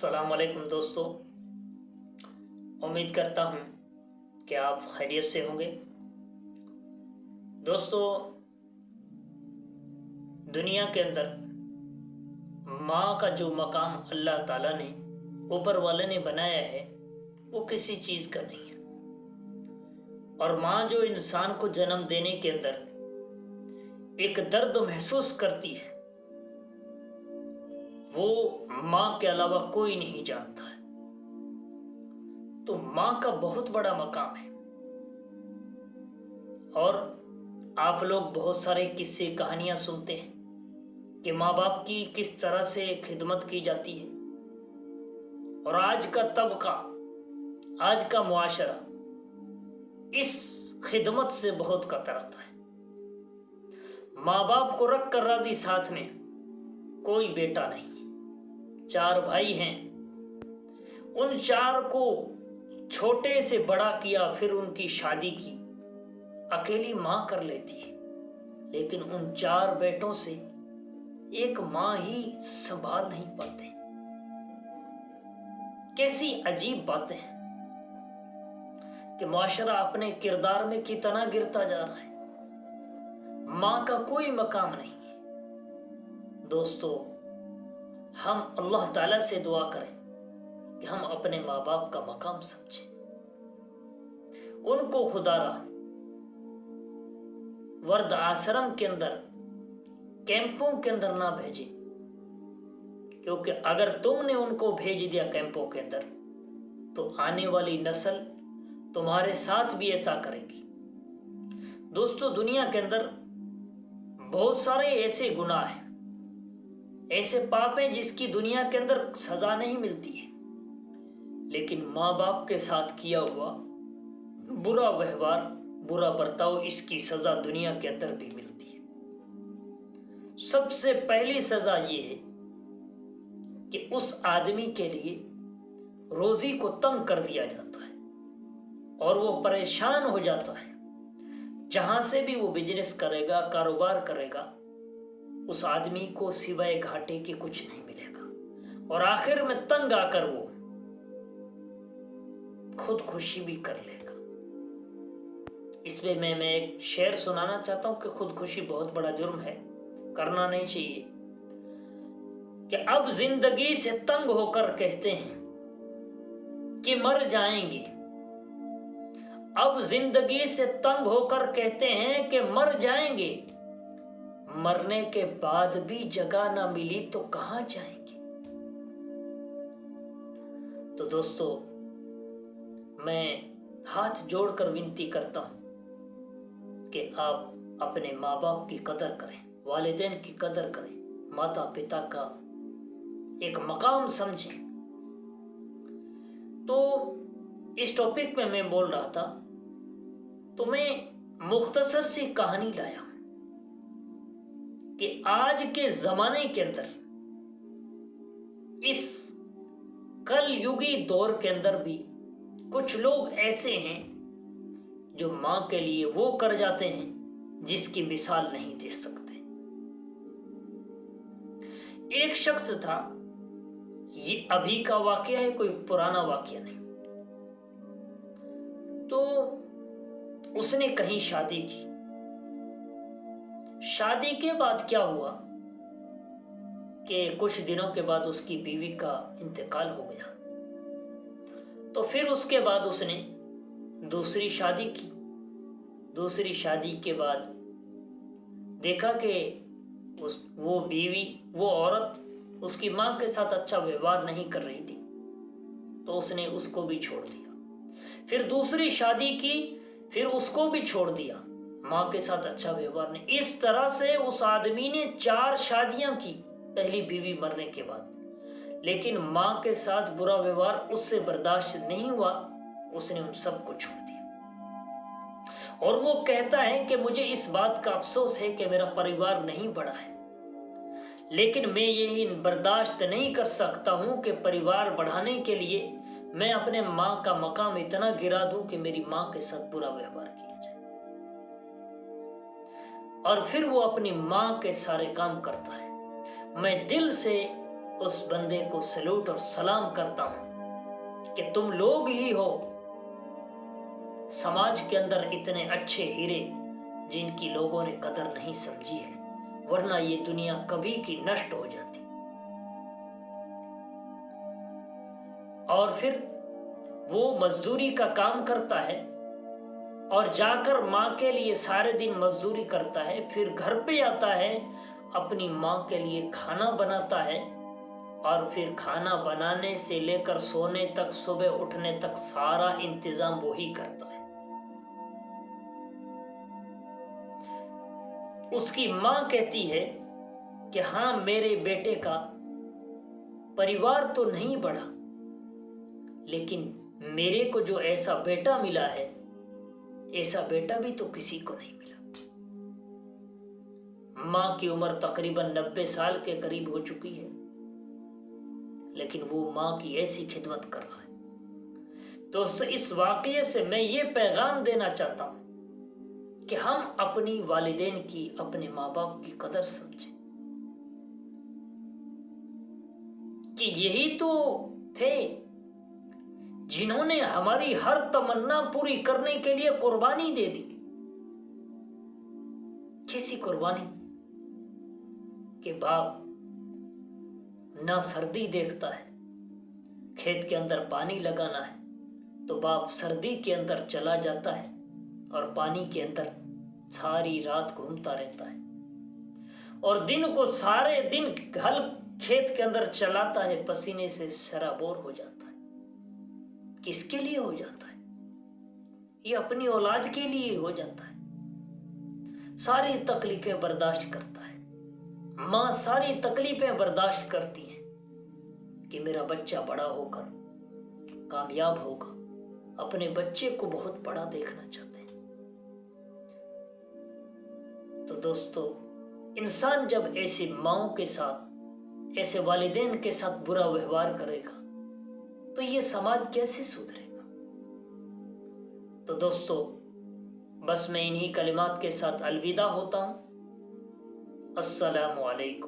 अस्सलाम वालेकुम दोस्तों। उम्मीद करता हूँ कि आप खैरियत से होंगे। दोस्तों, दुनिया के अंदर माँ का जो मकाम अल्लाह ताला ने, ऊपर वाले ने बनाया है, वो किसी चीज़ का नहीं है। और माँ जो इंसान को जन्म देने के अंदर एक दर्द महसूस करती है, वो माँ के अलावा कोई नहीं जानता है। तो माँ का बहुत बड़ा मकाम है। और आप लोग बहुत सारे किस्से कहानियां सुनते हैं कि माँ बाप की किस तरह से खिदमत की जाती है। और आज का तबका, आज का मुआशरा इस खिदमत से बहुत कतराता है। माँ बाप को रख कर राजी साथ में कोई बेटा नहीं, 4 भाई हैं। उन 4 को छोटे से बड़ा किया, फिर उनकी शादी की, अकेली माँ कर लेती है। लेकिन उन 4 बेटों से एक माँ ही संभाल नहीं पाते। कैसी अजीब बातें हैं कि मुआशरा अपने किरदार में कितना गिरता जा रहा है। माँ का कोई मकाम नहीं है। दोस्तों, हम अल्लाह ताला से दुआ करें कि हम अपने माँ बाप का मकाम समझें, उनको खुदारा वर्द आश्रम के अंदर, कैंपों के अंदर ना भेजें। क्योंकि अगर तुमने उनको भेज दिया कैंपों के अंदर, तो आने वाली नस्ल तुम्हारे साथ भी ऐसा करेगी। दोस्तों, दुनिया के अंदर बहुत सारे ऐसे गुनाह हैं, ऐसे पाप हैं जिसकी दुनिया के अंदर सजा नहीं मिलती है, लेकिन माँ बाप के साथ किया हुआ बुरा व्यवहार, बुरा बर्ताव, इसकी सजा दुनिया के अंदर भी मिलती है। सबसे पहली सजा ये है कि उस आदमी के लिए रोजी को तंग कर दिया जाता है और वो परेशान हो जाता है। जहां से भी वो बिजनेस करेगा, कारोबार करेगा, उस आदमी को सिवाय घाटे के कुछ नहीं मिलेगा। और आखिर में तंग आकर वो खुदकुशी भी कर लेगा। इसमें मैं एक शेर सुनाना चाहता हूं कि खुदकुशी बहुत बड़ा जुर्म है, करना नहीं चाहिए। कि अब जिंदगी से तंग होकर कहते हैं कि मर जाएंगे। अब जिंदगी से तंग होकर कहते हैं कि मर जाएंगे। मरने के बाद भी जगह ना मिली तो कहां जाएंगे। तो दोस्तों, मैं हाथ जोड़कर विनती करता हूं कि आप अपने माँ बाप की कदर करें, वालिदैन की कदर करें, माता पिता का एक मकाम समझें। तो इस टॉपिक में मैं बोल रहा था, तो मैं मुख्तसर सी कहानी लाया कि आज के जमाने के अंदर, इस कल युगी दौर के अंदर भी कुछ लोग ऐसे हैं जो मां के लिए वो कर जाते हैं जिसकी मिसाल नहीं दे सकते। एक शख्स था, ये अभी का वाकया है, कोई पुराना वाकया नहीं। तो उसने कहीं शादी की। शादी के बाद क्या हुआ कि कुछ दिनों के बाद उसकी बीवी का इंतकाल हो गया। तो फिर उसके बाद उसने दूसरी शादी की। दूसरी शादी के बाद देखा कि वो बीवी, वो औरत उसकी मां के साथ अच्छा व्यवहार नहीं कर रही थी, तो उसने उसको भी छोड़ दिया। फिर दूसरी शादी की, फिर उसको भी छोड़ दिया, मां के साथ अच्छा व्यवहार नहीं। इस तरह से उस आदमी ने 4 शादियां की पहली बीवी मरने के बाद, लेकिन मां के साथ बुरा व्यवहार उससे बर्दाश्त नहीं हुआ, उसने उन सबको छोड़ दिया। और वो कहता है कि मुझे इस बात का अफसोस है कि मेरा परिवार नहीं बढ़ा है, लेकिन मैं यही बर्दाश्त नहीं कर सकता हूं कि परिवार बढ़ाने के लिए मैं अपने मां का मकाम इतना गिरा दूं कि मेरी मां के साथ बुरा व्यवहार किया जाए। और फिर वो अपनी मां के सारे काम करता है। मैं दिल से उस बंदे को सैल्यूट और सलाम करता हूं कि तुम लोग ही हो समाज के अंदर इतने अच्छे हीरे जिनकी लोगों ने कदर नहीं समझी है, वरना ये दुनिया कभी की नष्ट हो जाती। और फिर वो मजदूरी का काम करता है और जाकर माँ के लिए सारे दिन मजदूरी करता है, फिर घर पे आता है, अपनी माँ के लिए खाना बनाता है और फिर खाना बनाने से लेकर सोने तक, सुबह उठने तक सारा इंतजाम वो ही करता है। उसकी माँ कहती है कि हाँ, मेरे बेटे का परिवार तो नहीं बढ़ा, लेकिन मेरे को जो ऐसा बेटा मिला है, ऐसा बेटा भी तो किसी को नहीं मिला। माँ की उम्र तकरीबन 90 साल के करीब हो चुकी है, लेकिन वो माँ की ऐसी खिदमत कर रहा है। दोस्तों, इस वाकये से मैं ये पैगाम देना चाहता हूं कि हम अपनी वालिदैन की, अपने माँ बाप की कदर समझें कि यही तो थे जिन्होंने हमारी हर तमन्ना पूरी करने के लिए कुर्बानी दे दी। कैसी कुर्बानी कि बाप ना सर्दी देखता है, खेत के अंदर पानी लगाना है तो बाप सर्दी के अंदर चला जाता है और पानी के अंदर सारी रात घूमता रहता है, और दिन को सारे दिन हल खेत के अंदर चलाता है, पसीने से सराबोर हो जाता है। किसके लिए हो जाता है? ये अपनी औलाद के लिए हो जाता है। सारी तकलीफें बर्दाश्त करता है, माँ सारी तकलीफें बर्दाश्त करती है कि मेरा बच्चा बड़ा होकर कामयाब होगा। अपने बच्चे को बहुत बड़ा देखना चाहते हैं। तो दोस्तों, इंसान जब ऐसे माँओं के साथ, ऐसे वालिदैन के साथ बुरा व्यवहार करेगा तो ये समाज कैसे सुधरेगा? तो दोस्तों, बस मैं इन्हीं कलिमात के साथ अलविदा होता हूं। अस्सलामु अलैकुम।